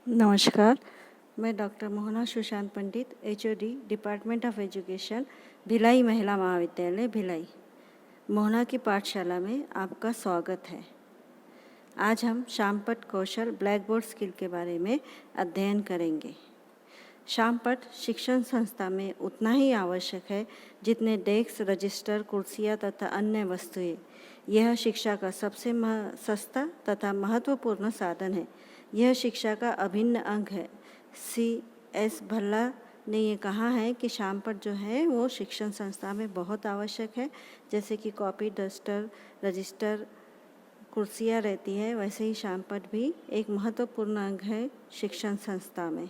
नमस्कार, मैं doctor Mohana Sushant Pandit, HOD, department of education, Bhilai महिला महाविद्यालय, भिलाई। मोहना की पाठशाला में आपका स्वागत है। आज हम शामपट कौशल ब्लैक बोर्ड स्किल के बारे में अध्ययन करेंगे। शामपट शिक्षण संस्था में उतना ही आवश्यक है जितने डेस्क, रजिस्टर, कुर्सियाँ तथा अन्य वस्तुएं। यह शिक्षा का सबसे सस्ता तथा महत्वपूर्ण साधन है। यह शिक्षा का अभिन्न अंग है। C.S. भल्ला ने ये कहा है कि शामपट जो है वो शिक्षण संस्था में बहुत आवश्यक है। जैसे कि कॉपी, डस्टर, रजिस्टर, कुर्सियाँ रहती है, वैसे ही शामपट भी एक महत्वपूर्ण अंग है शिक्षण संस्था में।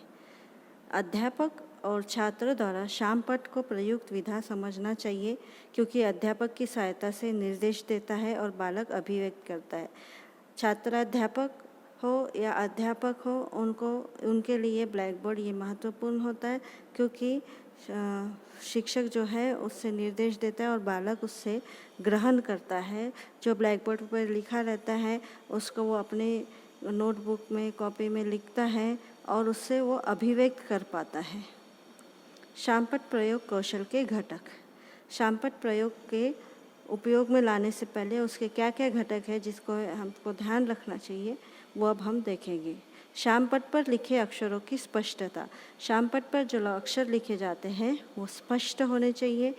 अध्यापक और छात्र द्वारा शामपट को प्रयुक्त विधा समझना चाहिए, क्योंकि अध्यापक की सहायता से निर्देश देता है और बालक अभिव्यक्त करता है। छात्र अध्यापक हो या अध्यापक हो, उनके लिए ब्लैक बोर्ड ये महत्वपूर्ण होता है, क्योंकि शिक्षक जो है उससे निर्देश देता है और बालक उससे ग्रहण करता है। जो ब्लैक बोर्ड पर लिखा रहता है उसको वो अपने नोटबुक में, कॉपी में लिखता है और उससे वो अभिव्यक्त कर पाता है। शामपट प्रयोग कौशल के घटक। शामपट प्रयोग के उपयोग में लाने से पहले उसके क्या क्या घटक है जिसको हमको ध्यान रखना चाहिए, वो अब हम देखेंगे। शामपट पर लिखे अक्षरों की स्पष्टता। शामपट पर जो अक्षर लिखे जाते हैं वो स्पष्ट होने चाहिए।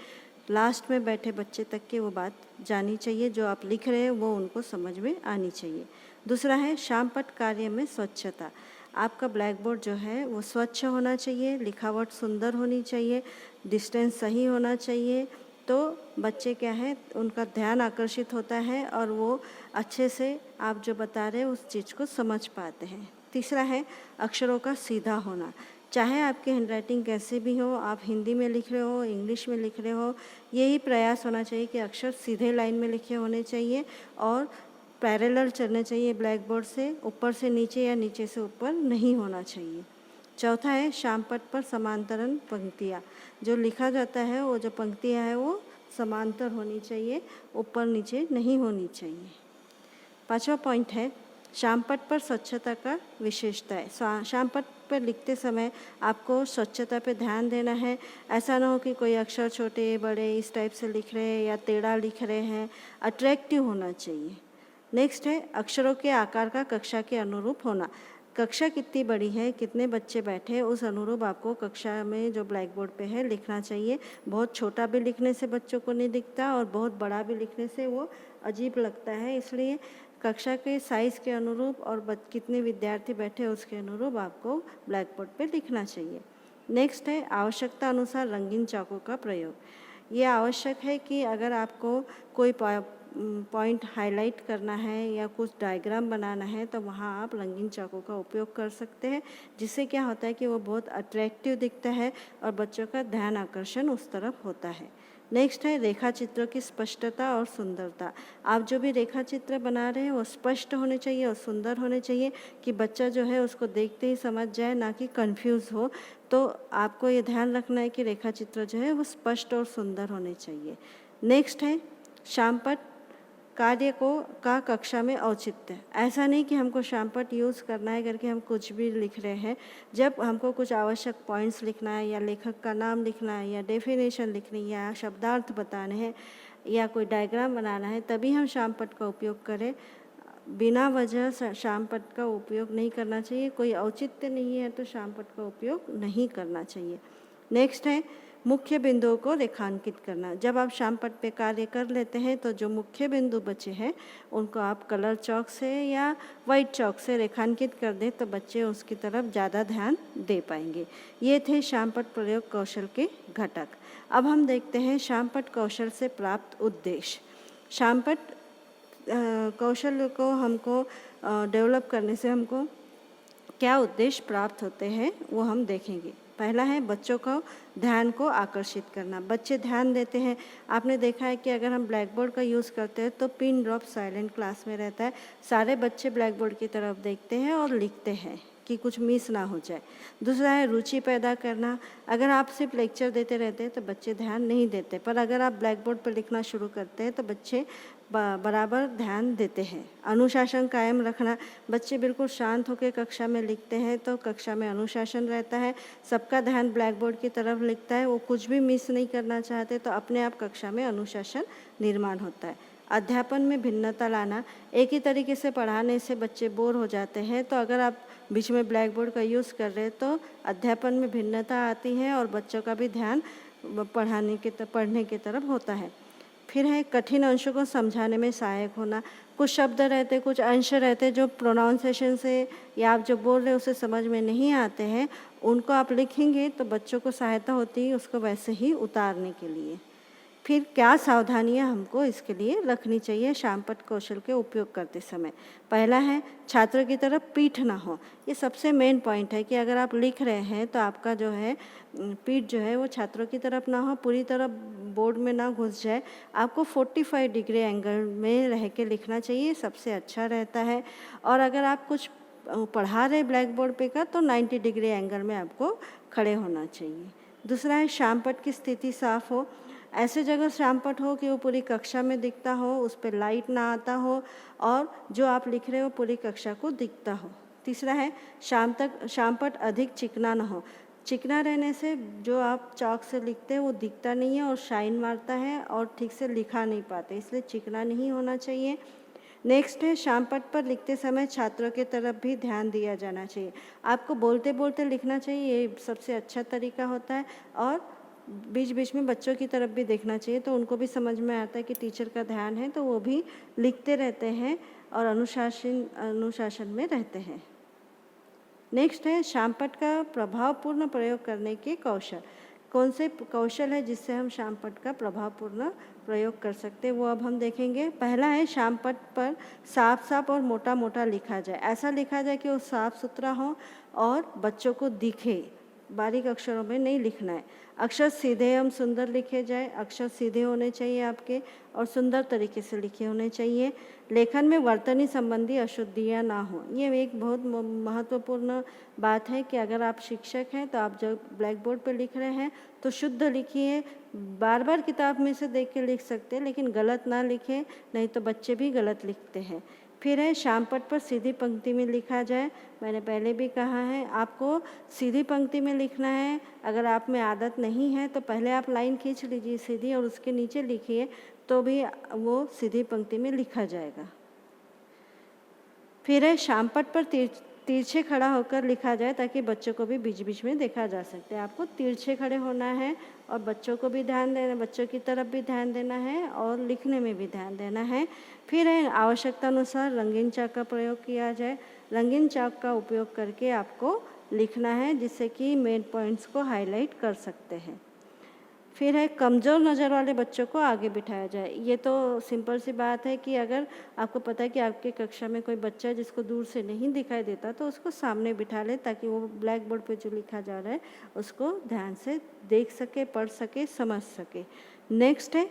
लास्ट में बैठे बच्चे तक की वो बात जानी चाहिए, जो आप लिख रहे हैं वो उनको समझ में आनी चाहिए। दूसरा है शामपट कार्य में स्वच्छता। आपका ब्लैक बोर्ड जो है वो स्वच्छ होना चाहिए, लिखावट सुंदर होनी चाहिए, डिस्टेंस सही होना चाहिए, तो बच्चे क्या है उनका ध्यान आकर्षित होता है और वो अच्छे से आप जो बता रहे हैं उस चीज़ को समझ पाते हैं। तीसरा है अक्षरों का सीधा होना। चाहे आपकी हैंडराइटिंग कैसे भी हो, आप हिंदी में लिख रहे हो, इंग्लिश में लिख रहे हो, यही प्रयास होना चाहिए कि अक्षर सीधे लाइन में लिखे होने चाहिए और पैरेलल चलने चाहिए ब्लैक बोर्ड से, ऊपर से नीचे या नीचे से ऊपर नहीं होना चाहिए। चौथा है शामपट पर समांतरण पंक्तियाँ। जो लिखा जाता है वो जो पंक्तियाँ हैं वो समांतर होनी चाहिए, ऊपर नीचे नहीं होनी चाहिए। पांचवा पॉइंट है शामपट पर स्वच्छता का विशेषता है। शामपट पर लिखते समय आपको स्वच्छता पे ध्यान देना है। ऐसा ना हो कि कोई अक्षर छोटे बड़े इस टाइप से लिख रहे हैं या टेढ़ा लिख रहे हैं। अट्रैक्टिव होना चाहिए। नेक्स्ट है अक्षरों के आकार का कक्षा के अनुरूप होना। कक्षा कितनी बड़ी है, कितने बच्चे बैठे, उस अनुरूप आपको कक्षा में जो ब्लैक बोर्ड पे है लिखना चाहिए। बहुत छोटा भी लिखने से बच्चों को नहीं दिखता और बहुत बड़ा भी लिखने से वो अजीब लगता है, इसलिए कक्षा के साइज़ के अनुरूप और कितने विद्यार्थी बैठे उसके अनुरूप आपको ब्लैक बोर्ड पे लिखना चाहिए। नेक्स्ट है आवश्यकता अनुसार रंगीन चाकों का प्रयोग। ये आवश्यक है कि अगर आपको कोई पॉइंट हाईलाइट करना है या कुछ डायग्राम बनाना है तो वहाँ आप रंगीन चाकों का उपयोग कर सकते हैं, जिससे क्या होता है कि वो बहुत अट्रैक्टिव दिखता है और बच्चों का ध्यान आकर्षण उस तरफ होता है। नेक्स्ट है रेखा चित्रों की स्पष्टता और सुंदरता। आप जो भी रेखा चित्र बना रहे हैं वो स्पष्ट होने चाहिए और सुंदर होने चाहिए कि बच्चा जो है उसको देखते ही समझ जाए, ना कि कंफ्यूज हो। तो आपको ये ध्यान रखना है कि रेखा चित्र जो है वो स्पष्ट और सुंदर होने चाहिए। नेक्स्ट है शामपट कार्य का कक्षा में औचित्य। ऐसा नहीं कि हमको शामपट यूज़ करना है करके हम कुछ भी लिख रहे हैं। जब हमको कुछ आवश्यक पॉइंट्स लिखना है या लेखक का नाम लिखना है या डेफिनेशन लिखनी है या शब्दार्थ बताने हैं या कोई डायग्राम बनाना है, तभी हम शामपट का उपयोग करें। बिना वजह शामपट का उपयोग नहीं करना चाहिए। कोई औचित्य नहीं है तो शामपट का उपयोग नहीं करना चाहिए। नेक्स्ट है मुख्य बिंदुओं को रेखांकित करना। जब आप शामपट पे कार्य कर लेते हैं तो जो मुख्य बिंदु बचे हैं उनको आप कलर चॉक से या वाइट चॉक से रेखांकित कर दें तो बच्चे उसकी तरफ ज़्यादा ध्यान दे पाएंगे। ये थे शामपट प्रयोग कौशल के घटक। अब हम देखते हैं शामपट कौशल से प्राप्त उद्देश्य। शामपट कौशल को हमको डेवलप करने से हमको क्या उद्देश्य प्राप्त होते हैं वो हम देखेंगे। पहला है बच्चों को ध्यान को आकर्षित करना। बच्चे ध्यान देते हैं। आपने देखा है कि अगर हम ब्लैक बोर्ड का यूज़ करते हैं तो पिन ड्रॉप साइलेंट क्लास में रहता है। सारे बच्चे ब्लैक बोर्ड की तरफ देखते हैं और लिखते हैं कि कुछ मिस ना हो जाए। दूसरा है रुचि पैदा करना। अगर आप सिर्फ लेक्चर देते रहते हैं तो बच्चे ध्यान नहीं देते, पर अगर आप ब्लैक बोर्ड पर लिखना शुरू करते हैं तो बच्चे बराबर ध्यान देते हैं। अनुशासन कायम रखना, बच्चे बिल्कुल शांत होकर कक्षा में लिखते हैं तो कक्षा में अनुशासन रहता है, सबका ध्यान ब्लैक बोर्ड की तरफ लिखता है, वो कुछ भी मिस नहीं करना चाहते, तो अपने आप कक्षा में अनुशासन निर्माण होता है। अध्यापन में भिन्नता लाना, एक ही तरीके से पढ़ाने से बच्चे बोर हो जाते हैं, तो अगर आप बीच में ब्लैक बोर्ड का यूज़ कर रहे हैं तो अध्यापन में भिन्नता आती है और बच्चों का भी ध्यान पढ़ने की तरफ होता है। फिर है कठिन अंशों को समझाने में सहायक होना, कुछ शब्द रहते, कुछ अंश रहते जो प्रोनाउंसिएशन से या आप जो बोल रहे हैं उसे समझ में नहीं आते हैं, उनको आप लिखेंगे तो बच्चों को सहायता होती है उसको वैसे ही उतारने के लिए। फिर क्या सावधानियां हमको इसके लिए रखनी चाहिए शामपट कौशल के उपयोग करते समय। पहला है छात्रों की तरफ पीठ ना हो, ये सबसे मेन पॉइंट है कि अगर आप लिख रहे हैं तो आपका जो है पीठ जो है वो छात्रों की तरफ ना हो, पूरी तरफ बोर्ड में ना घुस जाए। आपको 45 डिग्री एंगल में रह के लिखना चाहिए, सबसे अच्छा रहता है। और अगर आप कुछ पढ़ा रहे ब्लैक बोर्ड पे का तो 90 डिग्री एंगल में आपको खड़े होना चाहिए। दूसरा है शामपट की स्थिति साफ हो, ऐसे जगह शामपट हो कि वो पूरी कक्षा में दिखता हो, उस पर लाइट ना आता हो और जो आप लिख रहे हो पूरी कक्षा को दिखता हो। तीसरा है शामपट अधिक चिकना ना हो, चिकना रहने से जो आप चॉक से लिखते हैं वो दिखता नहीं है और शाइन मारता है और ठीक से लिखा नहीं पाते, इसलिए चिकना नहीं होना चाहिए। नेक्स्ट है शामपट पर लिखते समय छात्रों की तरफ भी ध्यान दिया जाना चाहिए, आपको बोलते बोलते लिखना चाहिए, ये सबसे अच्छा तरीका होता है। और बीच बीच में बच्चों की तरफ भी देखना चाहिए तो उनको भी समझ में आता है कि टीचर का ध्यान है, तो वो भी लिखते रहते हैं और अनुशासन में रहते हैं। नेक्स्ट है शामपट का प्रभावपूर्ण प्रयोग करने के कौशल, कौन से कौशल है जिससे हम शामपट का प्रभावपूर्ण प्रयोग कर सकते हैं वो अब हम देखेंगे। पहला है शामपट पर साफ साफ और मोटा मोटा लिखा जाए, ऐसा लिखा जाए कि वो साफ सुथरा हो और बच्चों को दिखे, बारीक अक्षरों में नहीं लिखना है। अक्षर सीधे एवं सुंदर लिखे जाए, अक्षर सीधे होने चाहिए आपके और सुंदर तरीके से लिखे होने चाहिए। लेखन में वर्तनी संबंधी अशुद्धियाँ ना हो, ये एक बहुत महत्वपूर्ण बात है कि अगर आप शिक्षक हैं तो आप जब ब्लैक बोर्ड पर लिख रहे हैं तो शुद्ध लिखिए, बार बार किताब में से देख के लिख सकते हैं लेकिन गलत ना लिखें, नहीं तो बच्चे भी गलत लिखते हैं। फिर है शामपट पर सीधी पंक्ति में लिखा जाए, मैंने पहले भी कहा है आपको सीधी पंक्ति में लिखना है। अगर आप में आदत नहीं है तो पहले आप लाइन खींच लीजिए सीधी और उसके नीचे लिखिए तो भी वो सीधी पंक्ति में लिखा जाएगा। फिर है शामपट पर तिरछे खड़ा होकर लिखा जाए ताकि बच्चों को भी बीच बीच में देखा जा सकते हैं। आपको तिरछे खड़े होना है और बच्चों को भी ध्यान देना, बच्चों की तरफ भी ध्यान देना है और लिखने में भी ध्यान देना है। फिर है आवश्यकता अनुसार रंगीन चाक का प्रयोग किया जाए, रंगीन चाक का उपयोग करके आपको लिखना है जिससे कि मेन पॉइंट्स को हाईलाइट कर सकते हैं। फिर है कमज़ोर नज़र वाले बच्चों को आगे बिठाया जाए, ये तो सिंपल सी बात है कि अगर आपको पता है कि आपके कक्षा में कोई बच्चा है जिसको दूर से नहीं दिखाई देता तो उसको सामने बिठा ले ताकि वो ब्लैक बोर्ड पे जो लिखा जा रहा है उसको ध्यान से देख सके, पढ़ सके, समझ सके। नेक्स्ट है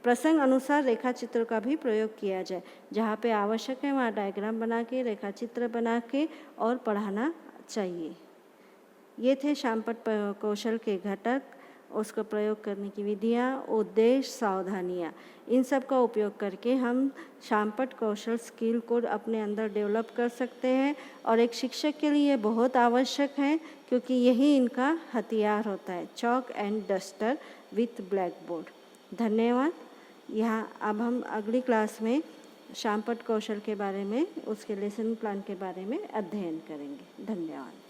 प्रसंग अनुसार रेखा चित्र का भी प्रयोग किया जाए, जहाँ पे आवश्यक है वहाँ डायग्राम बना के, रेखा चित्र बना के और पढ़ाना चाहिए। ये थे शामपट कौशल के घटक, उसका प्रयोग करने की विधियाँ, उद्देश्य, सावधानियाँ, इन सब का उपयोग करके हम शामपट कौशल स्किल को अपने अंदर डेवलप कर सकते हैं और एक शिक्षक के लिए बहुत आवश्यक है क्योंकि यही इनका हथियार होता है, chalk and duster with black board. धन्यवाद। यहाँ अब हम अगली क्लास में शामपट कौशल के बारे में, उसके लेसन प्लान के बारे में अध्ययन करेंगे। धन्यवाद।